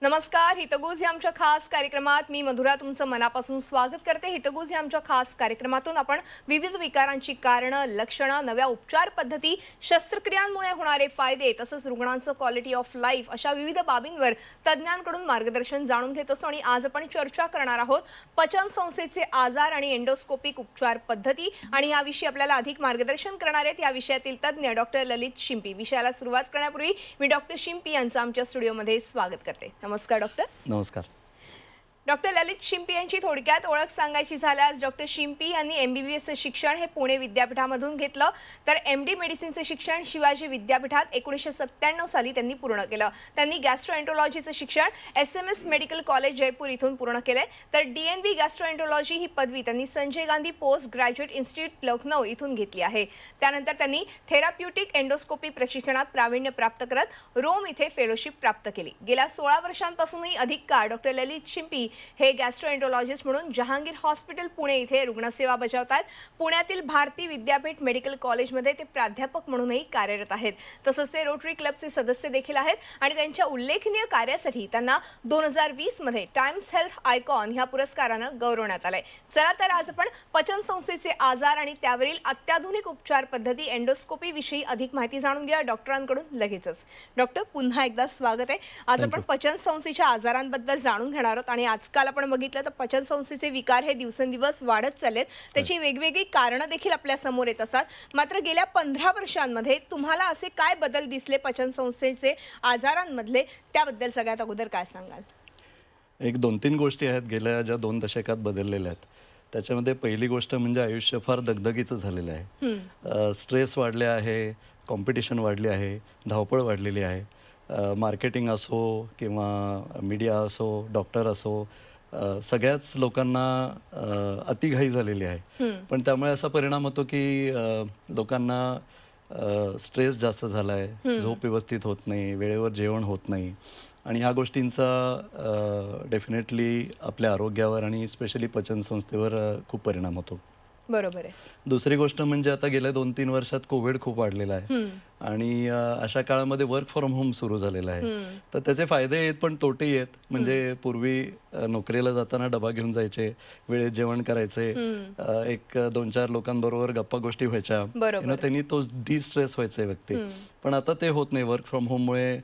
नमस्कार. हितगुज या आमच्या खास कार्यक्रमात मी मधुरा तुमचं मनापासून स्वागत करते. हितगुज या आमच्या खास कार्यक्रमातून आपण विविध विकारांची कारणं, लक्षणं, नव्या उपचार पद्धती, शस्त्रक्रियांमुळे होणारे फायदे तसंच रुग्णांचं क्वालिटी ऑफ लाईफ अशा विविध बाबींवर तज्ज्ञांकडून मार्गदर्शन जाणून घेत असतो. आणि आज आपण चर्चा करणार आहोत पचन संस्थेचे आजार आणि एंडोस्कोपिक उपचार पद्धती. आणि याविषयी आपल्याला अधिक मार्गदर्शन करणार आहेत या विषयातील तज्ज्ञ डॉक्टर ललित शिंपी. विषयाला सुरुवात करण्यापूर्वी मी डॉक्टर शिंपी यांचं आमच्या स्टुडिओमध्ये स्वागत करते. नमस्कार डॉक्टर. नमस्कार. डॉक्टर ललित शिंपी यांची थोडक्यात ओळख सांगायची झाल्यास डॉक्टर शिंपी यांनी MBBS शिक्षण हे पुणे विद्यापीठामधून घेतलं, तर MD मेडिसिनचे शिक्षण शिवाजी विद्यापीठात 1997 साली त्यांनी पूर्ण केलं. त्यांनी गॅस्ट्रोएंटरोलॉजीचे शिक्षण SMS मेडिकल कॉलेज जयपूर इथून पूर्ण केले, तर DNB गॅस्ट्रोएंटरोलॉजी ही पदवी त्यांनी Sanjay Gandhi post graduate institute Lucknow इथून घेतली आहे. त्यानंतर त्यांनी थेराप्युटिक एंडोस्कोपी प्रशिक्षणात प्रावीण्य प्राप्त करत रोम इथे फेलोशिप प्राप्त केली. गेल्या 16 वर्षांपासूनही अधिक काळ डॉक्टर ललित शिंपी हे गॅस्ट्रोएंटरोलॉजिस्ट म्हणून जहांगीर हॉस्पिटल पुणे इथे रुग्णसेवा बजावतात. पुण्यातील भारती विद्यापीठ मेडिकल कॉलेजमध्ये ते प्राध्यापक म्हणूनही कार्यरत आहेत. तसंच ते रोटरी क्लबचे सदस्य देखील आहेत आणि त्यांच्या उल्लेखनीय कार्यासाठी त्यांना 2020 मध्ये टाइम्स हेल्थ आयकॉन ह्या पुरस्कारानं गौरवण्यात आलंय. चला तर आज आपण पचन संस्थेचे आजार आणि त्यावरील अत्याधुनिक उपचार पद्धती एंडोस्कोपी विषयी अधिक माहिती जाणून घ्या डॉक्टरांकडून लगेचच. डॉक्टर पुन्हा एकदा स्वागत आहे. आज आपण पचन संस्थेच्या आजारांबद्दल जाणून घेणार आहोत आणि आजकाल आपण बघितलं तर पचन संस्थेचे विकार हे दिवसेंदिवस वाढत चाललेत. त्याची वेगवेगळी कारणं देखील आपल्या समोर येत असतात. मात्र गेल्या 15 वर्षांमध्ये तुम्हाला असे काय बदल दिसले पचन संस्थेचे आजारांमधले, त्याबद्दल सगळ्यात अगोदर काय सांगाल? एक 2-3 गोष्टी आहेत गेल्या ज्या 2 दशकात बदललेल्या आहेत. त्याच्यामध्ये पहिली गोष्ट म्हणजे आयुष्य फार दगदगीचं झालेलं आहे. स्ट्रेस वाढले आहे, कॉम्पिटिशन वाढली आहे, धावपळ वाढलेली आहे. मार्केटिंग असो किंवा मीडिया असो, डॉक्टर असो, सगळ्याच लोकांना अतिघाई झालेली आहे. पण त्यामुळे असा परिणाम होतो की लोकांना स्ट्रेस जास्त झाला आहे, झोप व्यवस्थित होत नाही, वेळेवर जेवण होत नाही आणि ह्या गोष्टींचा डेफिनेटली आपल्या आरोग्यावर आणि स्पेशली पचन संस्थेवर खूप परिणाम होतो. बरोबर आहे. दुसरी गोष्ट म्हणजे आता गेल्या 2-3 वर्षात कोविड खूप वाढलेला आहे आणि अशा काळामध्ये वर्क फ्रॉम होम सुरू झालेला आहे. तर त्याचे फायदे आहेत पण तोटेही आहेत. म्हणजे पूर्वी नोकरीला जाताना डबा घेऊन जायचे, वेळेत जेवण करायचे, एक 2-4 लोकांबरोबर गप्पा गोष्टी व्हायच्या, त्यांनी तो डिस्ट्रेस व्हायचा व्यक्ती. पण आता ते होत नाही. वर्क फ्रॉम होममुळे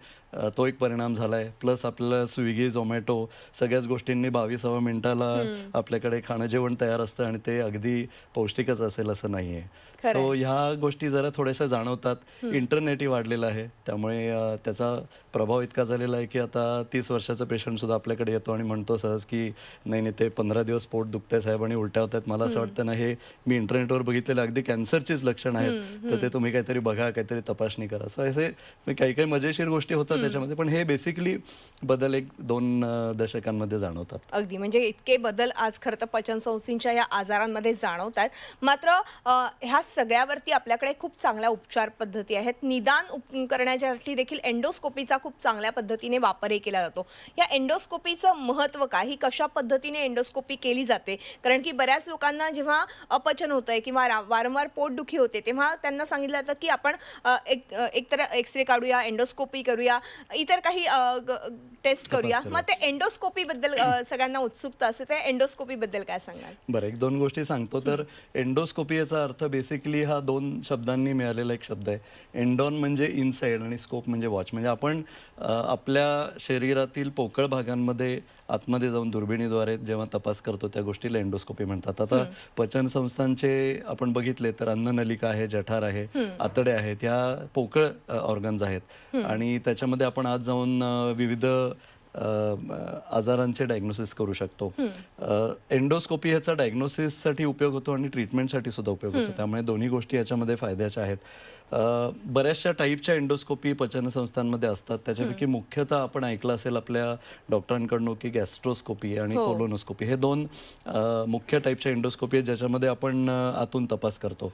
तो एक परिणाम झालाय. प्लस आपल्याला स्विगी, झोमॅटो सगळ्याच गोष्टींनी 22व्या मिनिटाला आपल्याकडे खाणं जेवण तयार असतं आणि ते अगदी पौष्टिकच असेल असं नाहीये. सो ह्या गोष्टी जरा थोड्याशा जाणवतात. इंटरनेटही वाढलेलं आहे, त्यामुळे त्याचा प्रभाव इतका झालेला आहे की आता 30 वर्षाचा पेशंट सुद्धा आपल्याकडे येतो आणि म्हणतो सहज की नाही ते 15 दिवस पोट दुखतंय साहेब आणि उलट्या होत आहेत. मला असं वाटतं ना, हे मी इंटरनेटवर बघितलेलं अगदी कॅन्सरचीच लक्षण आहेत, तर ते तुम्ही काहीतरी बघा, काहीतरी तपासणी करा. सो असे काही काही मजेशीर गोष्टी होतात त्याच्यामध्ये, पण हे बेसिकली बदल 1-2 दशकांमध्ये जाणवतात. अगदी म्हणजे इतके बदल आज खरं तर पचन संस्थेच्या या आजारांमध्ये जाणवतात. मात्र ह्या सगळ्यावरती आपल्याकडे खूप चांगल्या उपचार पद्धती आहेत. निदान करण्यासाठी देखील एंडोस्कोपीचा खूप चांगल्या पद्धतीने वापरही केला जातो. या एंडोस्कोपीचं महत्त्व काय, ही कशा पद्धतीने एंडोस्कोपी केली जाते? कारण की बऱ्याच लोकांना जेव्हा अपचन होतंय किंवा वारंवार पोटदुखी होते तेव्हा त्यांना सांगितलं जातं की आपण एकतर एक्सरे काढूया, एंडोस्कोपी करूया, इतर काही टेस्ट करूया. मग ते एंडोस्कोपी बद्दल सगळ्यांना उत्सुकता असते, त्या एंडोस्कोपी बद्दल काय सांगाल? बरं, 1-2 गोष्टी सांगतो. तर एंडोस्कोपी याचा अर्थ बेसिकली हा 2 शब्दांनी मिळालेला एक शब्द आहे. एंडॉन म्हणजे इनसाइड आणि स्कोप म्हणजे वॉच. म्हणजे आपण आपल्या शरीरातील पोकळ भागांमध्ये आतमध्ये जाऊन दुर्बिणीद्वारे जेव्हा तपास करतो त्या गोष्टीला एंडोस्कोपी म्हणतात. आता पचन संस्थांचे आपण बघितले तर अन्ननलिका आहे, जठर आहे, आतडे आहेत, ह्या पोकळ ऑर्गन्स आहेत आणि त्याच्यामध्ये आपण आज जाऊन विविध आजारांचे डायग्नोसिस करू शकतो. एंडोस्कोपी ह्याचा डायग्नोसिससाठी उपयोग होतो आणि ट्रीटमेंटसाठी सुद्धा उपयोग होतो. त्यामुळे दोन्ही गोष्टी याच्यामध्ये फायद्याच्या आहेत. बऱ्याचशा टाईपच्या एंडोस्कोपी पचन संस्थांमध्ये असतात. त्याच्यापैकी मुख्यतः आपण ऐकलं असेल आपल्या डॉक्टरांकडून की गॅस्ट्रोस्कोपी आणि कोलोनोस्कोपी हे 2 मुख्य टाईपच्या एंडोस्कोपी आहेत ज्याच्यामध्ये आपण आतून तपास करतो.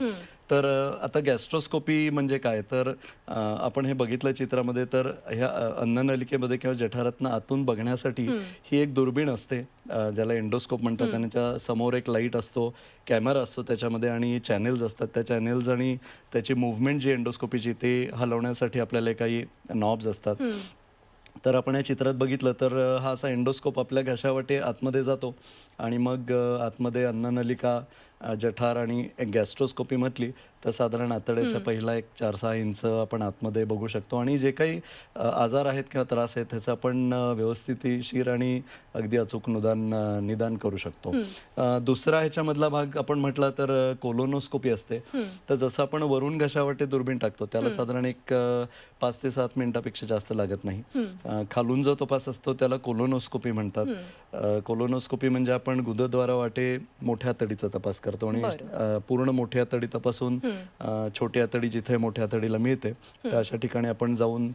तर आता गॅस्ट्रोस्कोपी म्हणजे काय, तर आपण हे बघितलं चित्रामध्ये, तर ह्या अन्ननलिकेमध्ये किंवा जठरातनं आतून बघण्यासाठी ही एक दुर्बीण असते ज्याला एंडोस्कोप म्हणतात. आणि त्या समोर एक लाईट असतो, कॅमेरा असतो त्याच्यामध्ये आणि चॅनेल्स असतात. त्या चॅनेल्स आणि त्याची मुवमेंट जी एंडोस्कोपीची ते हलवण्यासाठी आपल्याला काही नॉब्स असतात. तर आपण या चित्रात बघितलं तर हा असा एंडोस्कोप आपल्या घशावाटे आतमध्ये जातो आणि मग आतमध्ये अन्ननलिका, जठार आणि गॅस्ट्रोस्कोपी म्हटली तर साधारण आतड्याच्या पहिला एक 4-6 इंच आपण आतमध्ये बघू शकतो आणि जे काही आजार आहेत किंवा त्रास आहेत त्याचं आपण व्यवस्थितशीर आणि अगदी अचूक निदान करू शकतो. दुसरा ह्याच्यामधला भाग आपण म्हटला तर कोलोनोस्कोपी असते. तर जसं आपण वरून घशावाटे दुर्बीण टाकतो त्याला साधारण एक 5 ते 7 मिनिटापेक्षा जास्त लागत नाही. खालून जो तपास असतो त्याला कोलोनोस्कोपी म्हणतात. कोलोनोस्कोपी म्हणजे आपण गुदद्वारावाटे मोठ्या आतडीचा तपास करतो आणि पूर्ण मोठी आतडी तपासून छोटी आतडी जिथे मोठ्या आतडीला मिळते तर अशा ठिकाणी आपण जाऊन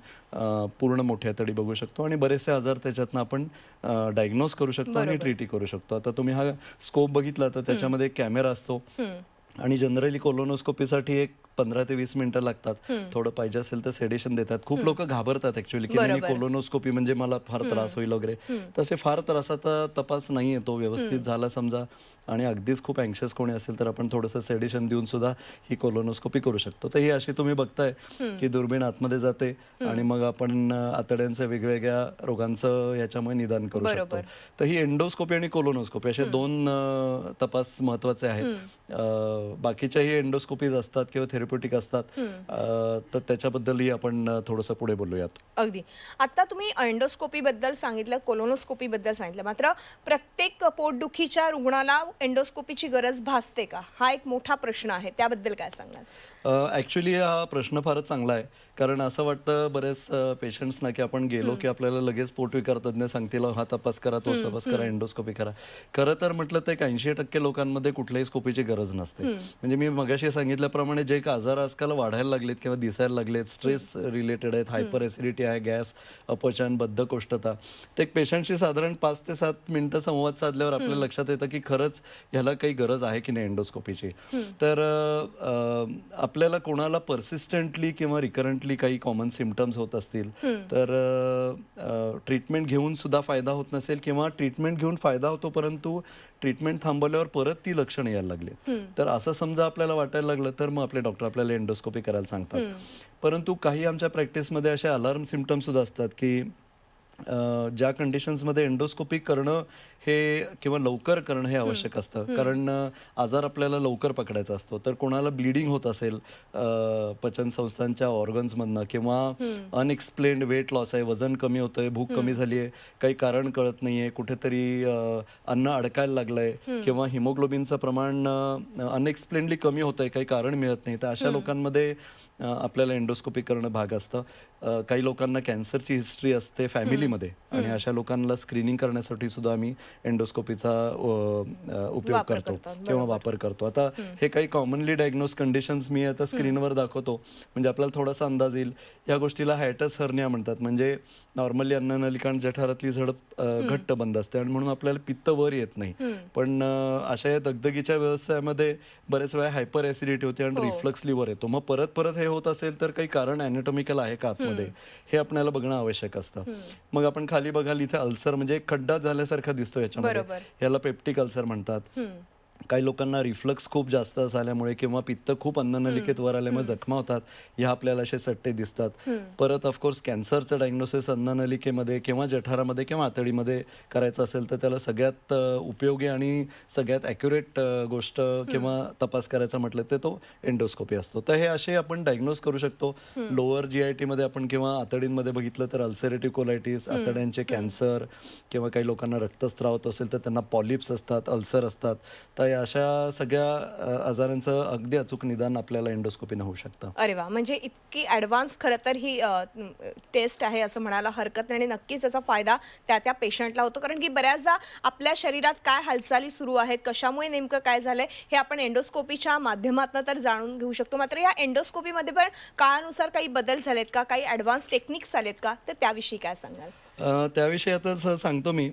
पूर्ण मोठी आतडी बघू शकतो आणि बरेचसे आजार त्याच्यातनं आपण डायग्नोज करू शकतो आणि ट्रीटी करू शकतो. आता तुम्ही हा स्कोप बघितला तर त्याच्यामध्ये एक कॅमेरा असतो आणि जनरली कोलोनोस्कोपीसाठी एक 15 ते 20 मिनिटं लागतात. थोडं पाहिजे असेल तर सेडेशन देतात. खूप लोक घाबरतात ऍक्च्युअली की नाही कोलोनोस्कोपी म्हणजे मला फार त्रास होईल वगैरे. तसे फार त्रासाचा तपास नाहीये, तो व्यवस्थित झाला समजा आणि अगदीच खूप अँक्शियस कोणी असेल तर आपण थोडंसं सेडेशन देऊन सुद्धा ही कोलोनोस्कोपी करू शकतो. तर ही अशी तुम्ही बघताय की दुर्बीण आतमध्ये जाते आणि मग आपण आतड्यांचं वेगवेगळ्या रोगांचं याच्यामुळे निदान करू शकतो. तर ही एंडोस्कोपी आणि कोलोनोस्कोपी असे 2 तपास महत्वाचे आहेत. बाकीच्याही एंडोस्कोपीज असतात किंवा थेरप्युटिक असतात, तर त्याच्याबद्दलही आपण थोडंसं पुढे बोलूयात. अगदी. आता तुम्ही एंडोस्कोपी बद्दल सांगितलं, कोलोनोस्कोपी बद्दल सांगितलं, मात्र प्रत्येक पोटदुखीच्या रुग्णाला एंडोस्कोपीची गरज भासते का? हा एक मोठा प्रश्न आहे, त्याबद्दल काय सांगाल? ॲक्च्युली हा प्रश्न फारच चांगला आहे, कारण असं वाटतं बरेच पेशंट्सना की आपण गेलो की आपल्याला लगेच पोटविकार तज्ज्ञ सांगतील हा तपास करा, तो तपास करा, एंडोस्कोपी करा. खरं तर म्हटलं तर 80% लोकांमध्ये कुठल्याही स्कोपीची गरज नसते. म्हणजे मी मगाशी सांगितल्याप्रमाणे जे एक आजार आजकाल वाढायला लागलेत किंवा दिसायला लागलेत, स्ट्रेस रिलेटेड आहेत, हायपर ॲसिडिटी आहे, गॅस, अपचन, बद्धकोष्ठता, ते एक पेशंटशी साधारण 5 ते 7 मिनिटं संवाद साधल्यावर आपल्या लक्षात येतं की खरंच ह्याला काही गरज आहे की नाही एंडोस्कोपीची. तर आपल्याला कोणाला पर्सिस्टंटली किंवा रिकरंटली काही कॉमन सिम्पटम्स होत असतील तर ट्रीटमेंट घेऊन सुद्धा फायदा होत नसेल किंवा ट्रीटमेंट घेऊन फायदा होतो परंतु ट्रीटमेंट थांबवल्यावर परत ती लक्षणं यायला लागली तर असं समजा आपल्याला वाटायला लागलं तर मग आपले डॉक्टर आपल्याला एंडोस्कोपी करायला सांगतात. परंतु काही आमच्या प्रॅक्टिसमध्ये असे अलार्म सिम्पटम्स सुद्धा असतात की ज्या कंडिशन्समध्ये एंडोस्कोपी करणं हे किंवा लवकर करणं हे आवश्यक असतं, कारण आजार आपल्याला लवकर पकडायचा असतो. तर कोणाला ब्लिडिंग होत असेल पचन संस्थांच्या ऑर्गन्समधनं किंवा अनएक्सप्लेन्ड वेट लॉस आहे, वजन कमी होतंय, भूक कमी झाली आहे, काही कारण कळत नाहीये, कुठेतरी अन्न अडकायला लागलंय किंवा हिमोग्लोबिनचं प्रमाण अनएक्सप्लेनली कमी होतंय, काही कारण मिळत नाही, तर अशा लोकांमध्ये आपल्याला एंडोस्कोपी करणं भाग असतं. काही लोकांना कॅन्सरची हिस्ट्री असते फॅमिलीमध्ये आणि अशा लोकांना स्क्रीनिंग करण्यासाठी सुद्धा आम्ही एंडोस्कोपीचा उपयोग करतो किंवा वापर करतो. आता हे काही कॉमनली डायग्नोज कंडिशन्स मी आता स्क्रीनवर दाखवतो म्हणजे आपल्याला थोडासा अंदाज येईल. या गोष्टीला हायटस हर्निया म्हणतात, म्हणजे नॉर्मली अन्ननलिका आणि जठरातली झडप घट्ट बंद असते आणि म्हणून आपल्याला पित्त वर येत नाही. पण अशा या दगदगीच्या व्यवस्थेमध्ये बरेच वेळा हायपर ॲसिडिटी होते आणि रिफ्लक्स लिव्हर येतो. मग परत परत हे होत असेल तर काही कारण ॲनाटॉमिकल आहे का आतमध्ये हे आपल्याला बघणं आवश्यक असतं. मग आपण खाली बघाल इथे अल्सर म्हणजे एक खड्डा झाल्यासारखा दिसतो याच्यामध्ये, याला पेप्टिक अल्सर म्हणतात. काही लोकांना रिफ्लक्स खूप जास्त झाल्यामुळे किंवा पित्त खूप अन्ननलिकेत वर आल्यामुळे जखमा होतात, ह्या आपल्याला असे सट्टे दिसतात. परत ऑफकोर्स कॅन्सरचं डायग्नोसिस अन्ननलिकेमध्ये किंवा जठरामध्ये किंवा आतडीमध्ये करायचं असेल तर त्याला सगळ्यात उपयोगी आणि सगळ्यात ॲक्युरेट गोष्ट किंवा तपास करायचा म्हटलं तर तो एंडोस्कोपी असतो. तर हे असे आपण डायग्नोज करू शकतो. लोअर GIT मध्ये आपण किंवा आतडींमध्ये बघितलं तर अल्सरेटिव्ह कोलायटिस, आतड्यांचे कॅन्सर किंवा काही लोकांना रक्तस्राव होत असेल तर त्यांना पॉलिप्स असतात, अल्सर असतात. तर अशा सगळ्या आजारांचं अगदी अचूक निदान आपल्याला एंडोस्कोपीने होऊ शकतं. अरे वा, म्हणजे इतकी ॲडव्हान्स खरं तर ही टेस्ट आहे असं म्हणायला हरकत नाही आणि नक्कीच याचा फायदा त्या त्या पेशंटला होतो, कारण की बऱ्याचदा आपल्या शरीरात काय हालचाली सुरू आहेत, कशामुळे नेमकं काय झालंय हे आपण एंडोस्कोपीच्या माध्यमातून तर जाणून घेऊ शकतो. मात्र या एंडोस्कोपीमध्ये पण काळानुसार काही बदल झालेत का, काही ॲडव्हान्स टेक्निक्स आलेत का, तर त्याविषयी काय सांगाल? त्याविषयी आता सांगतो मी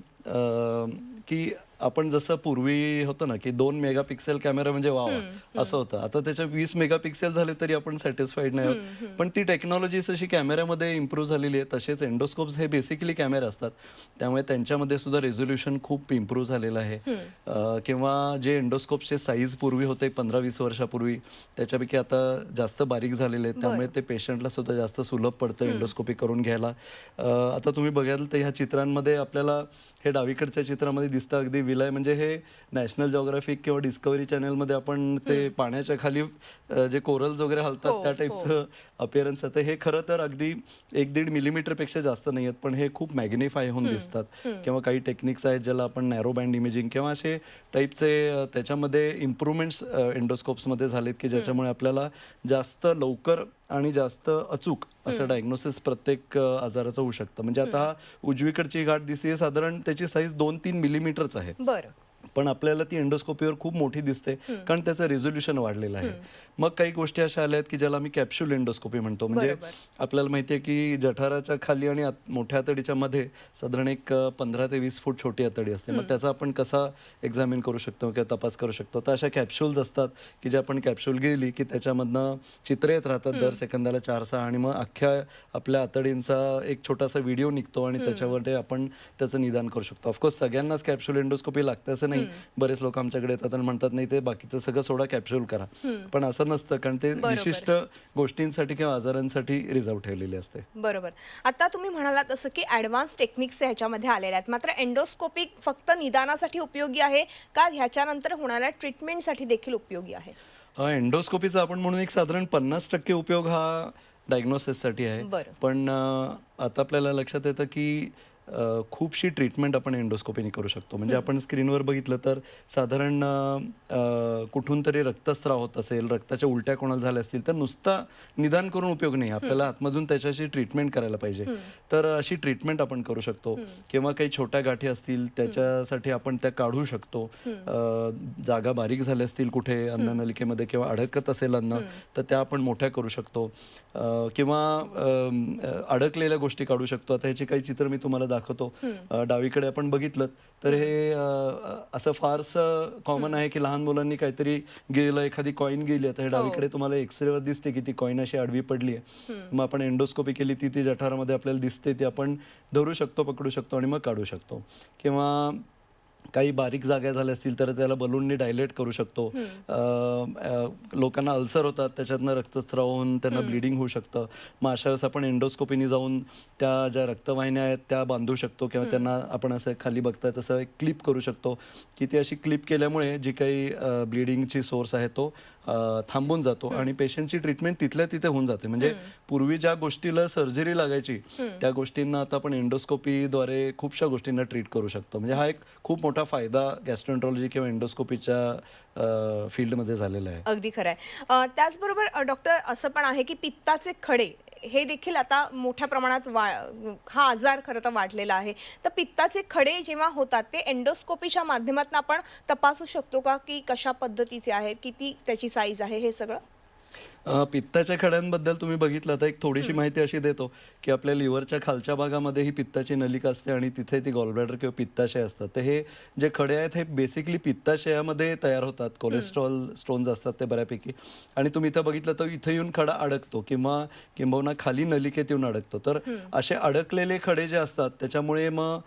की आपण जसं पूर्वी होतं ना की 2 मेगापिक्सेल कॅमेरा म्हणजे वाव असं होतं, आता त्याच्या 20 मेगापिक्सेल झाले तरी आपण सॅटिस्फाईड नाही आहोत. पण ती टेक्नॉलॉजी जशी कॅमेऱ्यामध्ये इम्प्रूव्ह झालेली आहे तसेच एंडोस्कोप्स हे बेसिकली कॅमेरे असतात, त्यामुळे त्यांच्यामध्ये सुद्धा रेझोल्युशन खूप इम्प्रूव्ह झालेलं आहे. किंवा जे एंडोस्कोपचे साईज पूर्वी होते 15-20 वर्षापूर्वी त्याच्यापैकी आता जास्त बारीक झालेले आहेत, त्यामुळे ते पेशंटला सुद्धा जास्त सुलभ पडतं एंडोस्कोपी करून घ्यायला. आता तुम्ही बघाल तर ह्या चित्रांमध्ये आपल्याला हे डावीकडच्या चित्रामध्ये दिसतं अगदी विलय, म्हणजे हे नॅशनल जिओग्राफिक किंवा डिस्कवरी चॅनलमध्ये आपण ते पाण्याच्या खाली जे कोरल्स वगैरे हलतात त्या टाईपचं अपिअरन्स आहे. हे खरं तर अगदी 1-1.5 मिलीमीटरपेक्षा जास्त नाही आहेत, पण हे खूप मॅग्निफाय होऊन दिसतात. किंवा काही टेक्निक्स आहेत ज्याला आपण नॅरो बँड इमेजिंग किंवा असे टाईपचे त्याच्यामध्ये इम्प्रूव्हमेंट्स एंडोस्कोप्समध्ये झालेत की ज्याच्यामुळे आपल्याला जास्त लवकर आणि जास्त अचूक असं डायग्नोसिस प्रत्येक आजाराचं होऊ शकतं. म्हणजे आता हा उजवीकडची गाठ दिसते साधारण त्याची साईज 2-3 मिलीमीटरच आहे, बरं, पण आपल्याला ती एंडोस्कोपीवर खूप मोठी दिसते कारण त्याचं रेझोल्युशन वाढलेलं आहे. मग काही गोष्टी अशा आल्या आहेत की ज्याला आम्ही कॅप्सूल एंडोस्कोपी म्हणतो. म्हणजे आपल्याला माहिती आहे की जठराच्या खाली आणि मोठ्या आतडीच्या मध्ये साधारण एक 15 ते 20 फूट छोटी आतडी असते. मग त्याचा आपण कसा एक्झामिन करू शकतो किंवा तपास करू शकतो, तर अशा कॅप्सूल्स असतात की जे आपण कॅप्सूल गेली की त्याच्यामधनं चित्र येत राहतात दर सेकंदाला 4-6, आणि मग अख्ख्या आपल्या आतडींचा एक छोटासा व्हिडिओ निघतो आणि त्याच्यावर आपण त्याचं निदान करू शकतो. ऑफकोर्स सगळ्यांनाच कॅप्सूल एंडोस्कोपी लागतं असं नाही. बरेच लोक आमच्याकडे येतात आणि म्हणतात नाही ते बाकीचं सगळं सोडा कॅप्सूल करा, पण असं नसतं कारण ते विशिष्ट गोष्टींसाठी किंवा आजारांसाठी रिझर्व ठेवलेले असते. बरोबर. आता तुम्ही म्हणालात असं की ॲडव्हान्स टेक्निक्स ह्याच्यामध्ये आलेल्या आहेत, मात्र एंडोस्कोपी फक्त निदानासाठी उपयोगी आहे का ह्याच्यानंतर होणाऱ्या ट्रीटमेंटसाठी देखील उपयोगी आहे? एंडोस्कोपीचा आपण म्हणून एक साधारण 50% उपयोग हा डायग्नोसिससाठी आहे. पण आता आपल्याला लक्षात येतं की खूपशी ट्रीटमेंट आपण एंडोस्कोपीने करू शकतो. म्हणजे आपण स्क्रीनवर बघितलं तर साधारण कुठून तरी रक्तस्राव होत असेल, रक्ताच्या उलट्या कोणाला झाल्या असतील तर नुसता निदान करून उपयोग नाही, आपल्याला आतमधून त्याच्याशी ट्रीटमेंट करायला पाहिजे. तर अशी ट्रीटमेंट आपण करू शकतो. किंवा काही छोट्या गाठी असतील त्याच्यासाठी आपण त्या काढू शकतो. जागा बारीक झाल्या असतील कुठे अन्ननलिकेमध्ये किंवा अडकत असेल अन्न तर त्या आपण मोठ्या करू शकतो. किंवा अडकलेल्या गोष्टी काढू शकतो. आता ह्याची काही चित्र मी तुम्हाला दाखवतो. डावीकडे आपण बघितलं तर हे असं फारसं कॉमन आहे की लहान मुलांनी काहीतरी गेलं, एखादी कॉईन गेली, आता हे डावीकडे तुम्हाला एक्सरेवर दिसते की ती कॉईन अशी आडवी पडली आहे. मग आपण एंडोस्कोपी केली ती जठारामध्ये आपल्याला दिसते, ती आपण धरू शकतो, पकडू शकतो आणि मग काढू शकतो. किंवा काही बारीक जागा झाल्या असतील तर त्याला बलूननी डायलेट करू शकतो. लोकांना अल्सर होतात, त्याच्यातनं रक्तस्राव होऊन त्यांना ब्लिडिंग होऊ शकतं. मग अशा वेळेस आपण एंडोस्कोपीने जाऊन त्या ज्या रक्तवाहिन्या आहेत त्या बांधू शकतो किंवा त्यांना आपण असं खाली बघताय तसं एक क्लिप करू शकतो की ती अशी क्लिप केल्यामुळे जी काही ब्लिडिंगची सोर्स आहे तो थांबून जातो आणि पेशंटची ट्रीटमेंट तिथल्या तिथे होऊन जाते. म्हणजे पूर्वी ज्या गोष्टीला सर्जरी लागायची त्या गोष्टींना आता आपण एंडोस्कोपीद्वारे खूपशा गोष्टींना ट्रीट करू शकतो. म्हणजे हा एक खूप मोठा फायदा गॅस्ट्रोएंट्रोलॉजी किंवा एंडोस्कोपीच्या फील्डमध्ये झालेला आहे. अगदी खरं आहे. त्याचबरोबर डॉक्टर असं पण आहे की पित्ताचे खडे हे देखील आता मोठ्या प्रमाणात हा आजार खरं तर वाढलेला आहे. तर पित्ताचे खडे जेव्हा होतात ते एंडोस्कोपीच्या माध्यमातून आपण तपासू शकतो का, की कशा पद्धतीचे आहेत, किती त्याची साईज आहे, हे सगळं? पित्ताच्या खड्यांबद्दल तुम्ही बघितलं तर एक थोडीशी माहिती अशी देतो की आपल्या लिव्हरच्या खालच्या भागामध्ये ही पित्ताची नलिका असते आणि तिथे ती गॉलब्लॅडर किंवा पित्ताशय असतात. तर हे जे खडे आहेत हे बेसिकली पित्ताशयामध्ये तयार होतात. कोलेस्ट्रॉल स्टोन्स असतात ते बऱ्यापैकी, आणि तुम्ही इथं बघितलं तर इथं येऊन खडा अडकतो किंबहुना खाली नलिकेत येऊन अडकतो. तर असे अडकलेले खडे जे असतात त्याच्यामुळे मग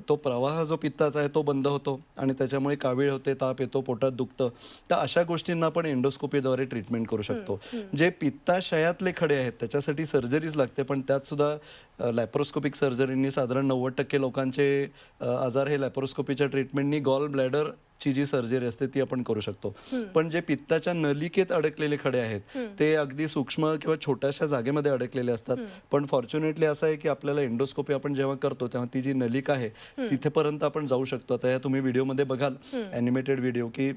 तो प्रवाह जो पित्ताचा आहे तो बंद होतो आणि त्याच्यामुळे कावीळ होते, ताप येतो, पोटात दुखतं. तर अशा गोष्टींना आपण एंडोस्कोपीद्वारे ट्रीटमेंट करू शकतो. जे पित्ताशयातले खडे आहेत त्याच्यासाठी सर्जरीज लागते, पण त्यात सुद्धा लॅप्रोस्कोपिक सर्जरीनी साधारण 90% लोकांचे आजार हे लॅप्रोस्कोपीच्या ट्रीटमेंटनी गॉल ब्लॅडर ची जी सर्जरी असते ती आपण करू शकतो. पण जे पित्ताच्या नलिकेत अडकलेले खडे आहेत ते अगदी सूक्ष्म किंवा छोट्याशा जागेमध्ये अडकलेले असतात. पण फॉर्च्युनेटली असं आहे की आपल्याला एंडोस्कोपी आपण जेव्हा करतो तेव्हा ती जी नलिका आहे तिथेपर्यंत आपण जाऊ शकतो. आता तुम्ही व्हिडिओमध्ये बघाल ॲनिमेटेड व्हिडिओ की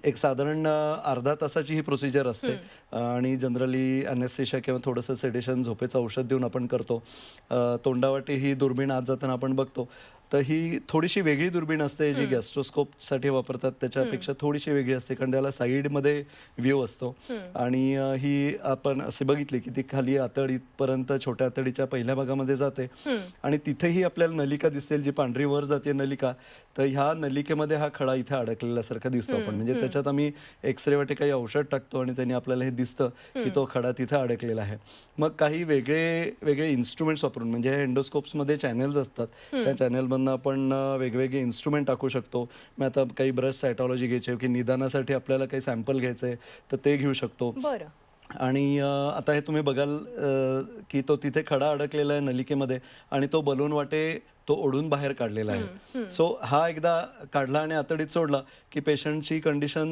एक साधारण अर्धा तासाची ही प्रोसिजर असते आणि जनरली अनेस्थेशिया किंवा थोडंसं सेडेशन झोपेचं औषध देऊन आपण करतो. तोंडावाटे ही दुर्बीण आत जाताना आपण बघतो तर ही थोडीशी वेगळी दुर्बीण असते जी गॅस्ट्रोस्कोपसाठी वापरतात त्याच्यापेक्षा थोडीशी वेगळी असते, कारण त्याला साईडमध्ये व्ह्यू असतो. आणि ही आपण असे बघितली की ती खाली आतडीपर्यंत छोट्या आतडीच्या पहिल्या भागामध्ये जाते आणि तिथेही आपल्याला नलिका दिसेल जी पांढरी वर जाते नलिका. तर ह्या नलिकेमध्ये हा खडा इथे अडकलेल्यासारखा दिसतो आपण, म्हणजे त्याच्यात आम्ही एक्सरे वाटे काही औषध टाकतो आणि त्यांनी आपल्याला हे दिसतं की तो खडा तिथे अडकलेला आहे. मग काही वेगळे इन्स्ट्रुमेंट्स वापरून, म्हणजे एंडोस्कोप्समध्ये चॅनेल्स असतात, त्या चॅनेलमधनं आपण वेगवेगळे इन्स्ट्रुमेंट टाकू शकतो. मग आता काही ब्रश सायटॉलॉजी घ्यायची की निदानासाठी आपल्याला काही सॅम्पल घ्यायचे तर ते घेऊ शकतो. बरं. आणि आता हे तुम्ही बघाल की तो तिथे खडा अडकलेला आहे नलिकेमध्ये आणि तो बलून वाटे तो ओढून बाहेर काढलेला आहे. सो हा एकदा काढला आणि आतडीत सोडला की पेशंटची कंडिशन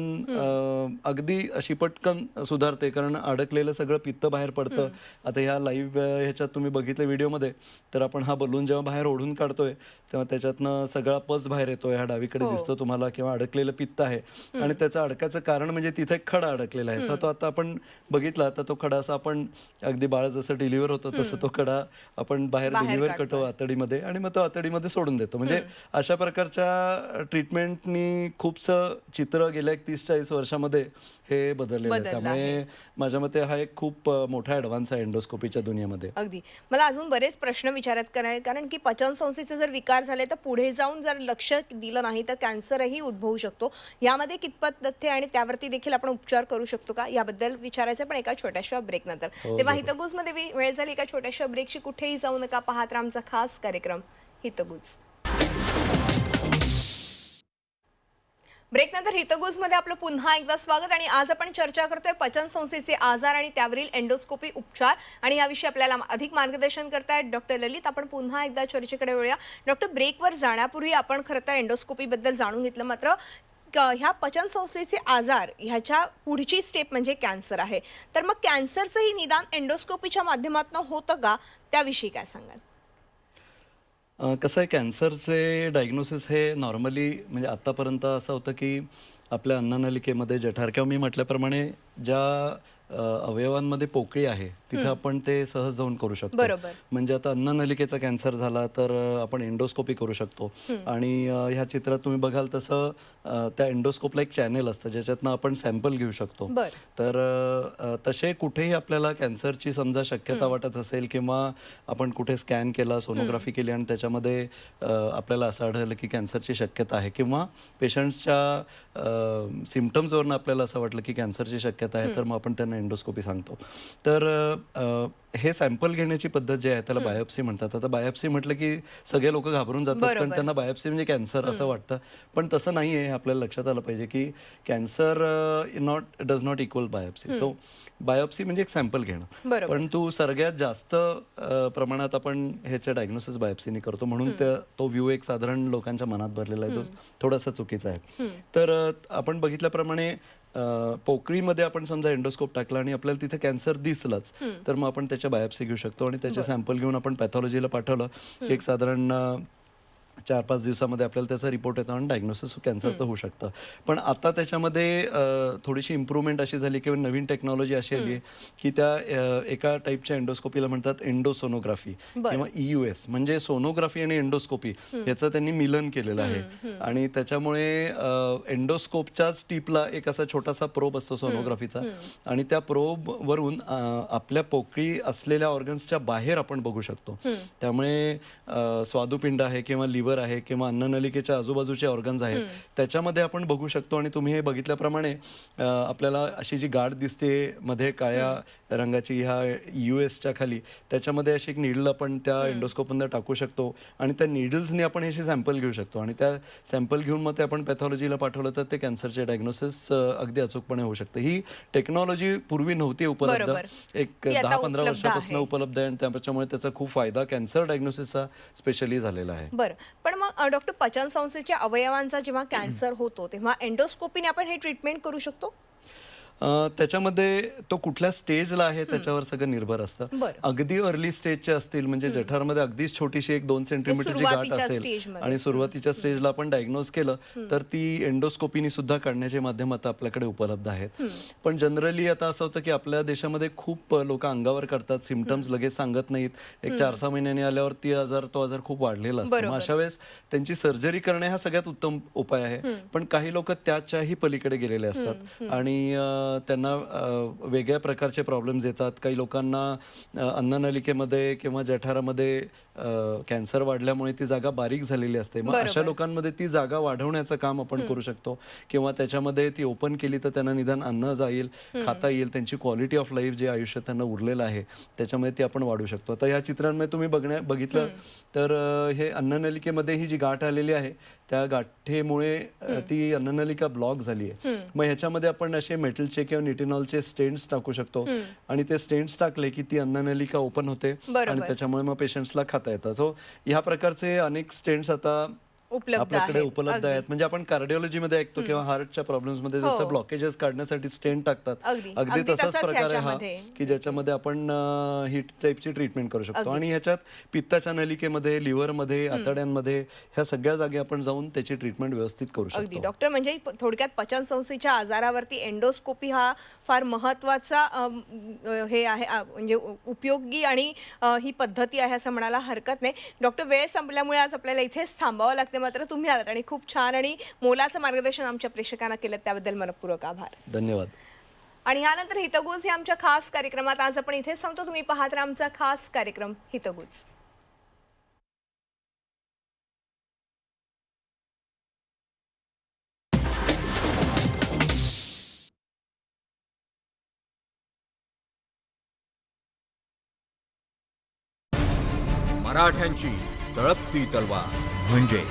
अगदी अशी पटकन सुधारते, कारण अडकलेलं सगळं पित्त बाहेर पडतं. आता ह्या लाईव्ह ह्याच्यात तुम्ही बघितलं व्हिडिओमध्ये, तर आपण हा बलून जेव्हा बाहेर ओढून काढतोय तेव्हा त्याच्यातनं सगळा पस बाहेर येतोय, हा डावीकडे दिसतो तुम्हाला, किंवा अडकलेलं पित्त आहे. आणि त्याचं अडकायचं कारण म्हणजे तिथे खडा अडकलेला आहे. तर तो आता आपण बघितला तर तो खडा असा आपण अगदी बाळ जसं डिलिव्हर होतं तसं तो खडा आपण बाहेर डिलिव्हर करतो आतडीमध्ये आणि मग तो आतडीमध्ये सोडून देतो. म्हणजे अशा प्रकारच्या ट्रीटमेंटनी खूपसं चित्र गेल्या 30-40 वर्षामध्ये हे बदललेलं आहे. त्यामुळे माझ्या मते हा एक खूप मोठा ऍडव्हान्स आहे एंडोस्कोपीच्या दुनियेमध्ये. अगदी. मला अजून बरेच प्रश्न विचारत करायचे, कारण की पचन संस्थेचे जर विकार झाले तर पुढे जाऊन जर लक्ष दिलं नाही तर कॅन्सरही उद्भवू शकतो. यामध्ये कितपत तथ्य आणि त्यावरती देखील आपण उपचार करू शकतो का, याबद्दल विचारायचं, पण एका छोट्याशा ब्रेक नंतर. तेव्हा हितगुजमध्ये वेळ झाली एका छोट्याशा ब्रेकची. कुठेही जाऊ नका, पाहत राहा आमचा खास कार्यक्रम हितगुज. ब्रेकनंतर हितगुजमध्ये आपलं पुन्हा एकदा स्वागत. आणि आज आपण चर्चा करतोय पचन संस्थेचे आजार आणि त्यावरील एंडोस्कोपी उपचार, आणि याविषयी आपल्याला अधिक मार्गदर्शन करतायत डॉक्टर ललित. आपण पुन्हा एकदा चर्चेकडे वळूया. डॉक्टर, ब्रेकवर जाण्यापूर्वी आपण खरं तर एंडोस्कोपीबद्दल जाणून घेतलं, मात्र ह्या पचन संस्थेचे आजार ह्याच्या पुढची स्टेप म्हणजे कॅन्सर आहे. तर मग कॅन्सरचंही निदान एंडोस्कोपीच्या माध्यमातून होतं का, त्याविषयी काय सांगाल? कसं आहे, कॅन्सरचे डायग्नोसिस हे नॉर्मली म्हणजे आतापर्यंत असं होतं की आपल्या अन्ननलिकेमध्ये जठरक्या मी म्हटल्याप्रमाणे ज्या अवयवांमध्ये पोकळी आहे तिथे आपण ते सहज जाऊन करू शकतो. बरोबर. म्हणजे आता अन्ननलिकेचा कॅन्सर झाला तर आपण एंडोस्कोपी करू शकतो. आणि ह्या चित्रात तुम्ही बघाल तसं त्या एंडोस्कोपला एक चॅनेल असतं ज्याच्यातनं आपण सॅम्पल घेऊ शकतो. तर तसे कुठेही आपल्याला कॅन्सरची समजा शक्यता वाटत असेल किंवा आपण कुठे स्कॅन केला, सोनोग्राफी केली आणि त्याच्यामध्ये आपल्याला असं आढळलं की कॅन्सरची शक्यता आहे, किंवा पेशंटच्या सिम्पटम्सवरून आपल्याला असं वाटलं की कॅन्सरची शक्यता आहे, तर मग आपण त्यांना एंडोस्कोपी सांगतो. तर हे सॅम्पल घेण्याची पद्धत जी आहे त्याला बायोप्सी म्हणतात. आता बायोप्सी म्हटलं की सगळे लोक घाबरून जातात, कारण त्यांना बायोप्सी म्हणजे कॅन्सर असं वाटतं, पण तसं नाही आहे. आपल्याला लक्षात आलं पाहिजे की cancer does not equal biopsy. So biopsy म्हणजे एक सॅम्पल घेणं, परंतु सगळ्यात जास्त प्रमाणात आपण ह्याच्या डायग्नोसिस बायोप्सीने करतो, म्हणून तो व्ह्यू एक साधारण लोकांच्या मनात भरलेला आहे जो थोडासा चुकीचा आहे. तर आपण बघितल्याप्रमाणे पोकळीमध्ये आपण समजा एंडोस्कोप टाकला आणि आपल्याला तिथे कॅन्सर दिसलाच, तर मग आपण त्याच्या बायोप्सी घेऊ शकतो आणि त्याचे सॅम्पल घेऊन आपण पॅथॉलॉजीला पाठवलं की एक साधारण 4-5 दिवसामध्ये आपल्याला त्याचा रिपोर्ट येतो आणि डायग्नोसिस कॅन्सरचं होऊ शकतं. पण आता त्याच्यामध्ये थोडीशी इम्प्रूव्हमेंट अशी झाली किंवा नवीन टेक्नॉलॉजी अशी आली की त्या एका टाईपच्या एंडोस्कोपीला म्हणतात एंडोसोनोग्राफी किंवा EUS, म्हणजे सोनोग्राफी आणि एंडोस्कोपी याचं त्यांनी मिलन केलेलं आहे. आणि त्याच्यामुळे एंडोस्कोपच्याच टीपला एक असा छोटासा प्रोब असतो सोनोग्राफीचा, आणि त्या प्रोब वरून आपल्या पोकळी असलेल्या ऑर्गन्सच्या बाहेर आपण बघू शकतो. त्यामुळे स्वादुपिंड आहे किंवा लिव्हर आहे किंवा अन्ननलिकेच्या आजूबाजूचे ऑर्गन्स आहेत त्याच्यामध्ये आपण बघू शकतो. आणि तुम्ही हे बघितल्याप्रमाणे आपल्याला अशी जी गाठ दिसते मध्ये काळ्या रंगाची ह्या EUSच्या खाली, त्याच्यामध्ये अशी एक नीडल आपण त्या एंडोस्कोपमध्ये टाकू शकतो आणि त्या नीडल्सनी आपण हे सॅम्पल घेऊ शकतो आणि त्या सॅम्पल घेऊन मग ते आपण पॅथॉलॉजीला पाठवलं तर ते कॅन्सरचे डायग्नोसिस अगदी अचूकपणे होऊ शकते. ही टेक्नॉलॉजी पूर्वी नव्हती उपलब्ध, एक 10-15 वर्षापासून उपलब्ध आहे आणि त्याच्यामुळे त्याचा खूप फायदा कॅन्सर डायग्नोसिसचा स्पेशली झालेला आहे. बरं, पण मग डॉक्टर, पचन संस्थेच्या अवयवांचा जेव्हा कॅन्सर होतो तेव्हा एंडोस्कोपीने आपण हे ट्रीटमेंट करू शकतो? त्याच्यामध्ये तो कुठल्या स्टेजला आहे त्याच्यावर सगळं निर्भर असतं. बरं. अगदी अर्ली स्टेजचे असतील म्हणजे जठरमध्ये अगदीच छोटीशी 1-2 सेंटीमीटरची गाठ सुरुवातीच्या असेल स्टेजमध्ये. आणि सुरुवातीच्या स्टेजला आपण डायग्नोज केलं तर ती एंडोस्कोपीनी सुद्धा काढण्याचे माध्यम आता आपल्याकडे उपलब्ध आहेत. पण जनरली आता असं होतं की आपल्या देशामध्ये खूप लोक अंगावर काढतात, सिम्पटम्स लगेच सांगत नाहीत. एक 4-6 महिन्यांनी आल्यावर तो आजार खूप वाढलेला असतो. मग अशा वेळेस त्यांची सर्जरी करणे हा सगळ्यात उत्तम उपाय आहे. पण काही लोक त्याच्याही पलीकडे गेलेले असतात आणि त्यांना वेगळ्या प्रकारचे प्रॉब्लेम्स येतात. काही लोकांना अन्ननलिकेमध्ये किंवा जठरामध्ये कॅन्सर वाढल्यामुळे ती जागा बारीक झालेली असते. मग अशा लोकांमध्ये ती जागा वाढवण्याचं काम आपण करू शकतो किंवा त्याच्यामध्ये ती ओपन केली तर त्यांना निदान अन्न जाईल, खाता येईल, त्यांची क्वालिटी ऑफ लाईफ जे आयुष्य त्यांना उरलेलं आहे त्याच्यामध्ये ती आपण वाढवू शकतो. आता या चित्रांमध्ये तुम्ही बघितलं तर हे अन्ननलिकेमध्ये ही जी गाठ आलेली आहे त्या गाठेमुळे ती अन्ननलिका ब्लॉक झाली आहे. मग ह्याच्यामध्ये आपण असे मेटलचे किंवा निटिनॉलचे स्टेंट्स टाकू शकतो आणि ते स्टेंट्स टाकले की ती अन्ननलिका ओपन होते आणि त्याच्यामुळे मग पेशंट्सला खाता येतं. सो ह्या प्रकारचे अनेक स्टेंट्स आता आपल्याकडे उपलब्ध आहेत. म्हणजे आपण कार्डिओलॉजी मध्ये ऐकतो किंवा हार्टच्या प्रॉब्लेम्स मध्ये जसं ब्लॉकेजेस काढण्यासाठी स्टेंट टाकतात, अगदी तसाच प्रकार आहे हा की ज्याच्यामध्ये आपण ही टाईपची ट्रीटमेंट करू शकतो. आणि ह्याच्यात पित्ताच्या नलिकेमध्ये, लिव्हरमध्ये, आतड्यांमध्ये ह्या सगळ्या जागी आपण जाऊन त्याची ट्रीटमेंट व्यवस्थित करू शकतो. डॉक्टर, म्हणजे थोडक्यात पचन संस्थेच्या आजारावरती एंडोस्कोपी हा फार महत्वाचा हे आहे, म्हणजे उपयोगी आणि ही पद्धती आहे असं म्हणायला हरकत नाही. डॉक्टर, वेळ संपल्यामुळे आज आपल्याला इथेच थांबावं लागतं, मात्र तुम्ही आलात आणि खूप छान आणि मोलाचं मार्गदर्शन आमच्या प्रेक्षकांना केलं, त्याबद्दल मनपूर्वक आभार. धन्यवाद. आणि यानंतर हितगुज या आमच्या खास कार्यक्रमात आज आपण इथेच थांबतो. तुम्ही पाहत राहा आमचा खास कार्यक्रम हितगुज. मराठ्यांची तळपती तलवार म्हणजे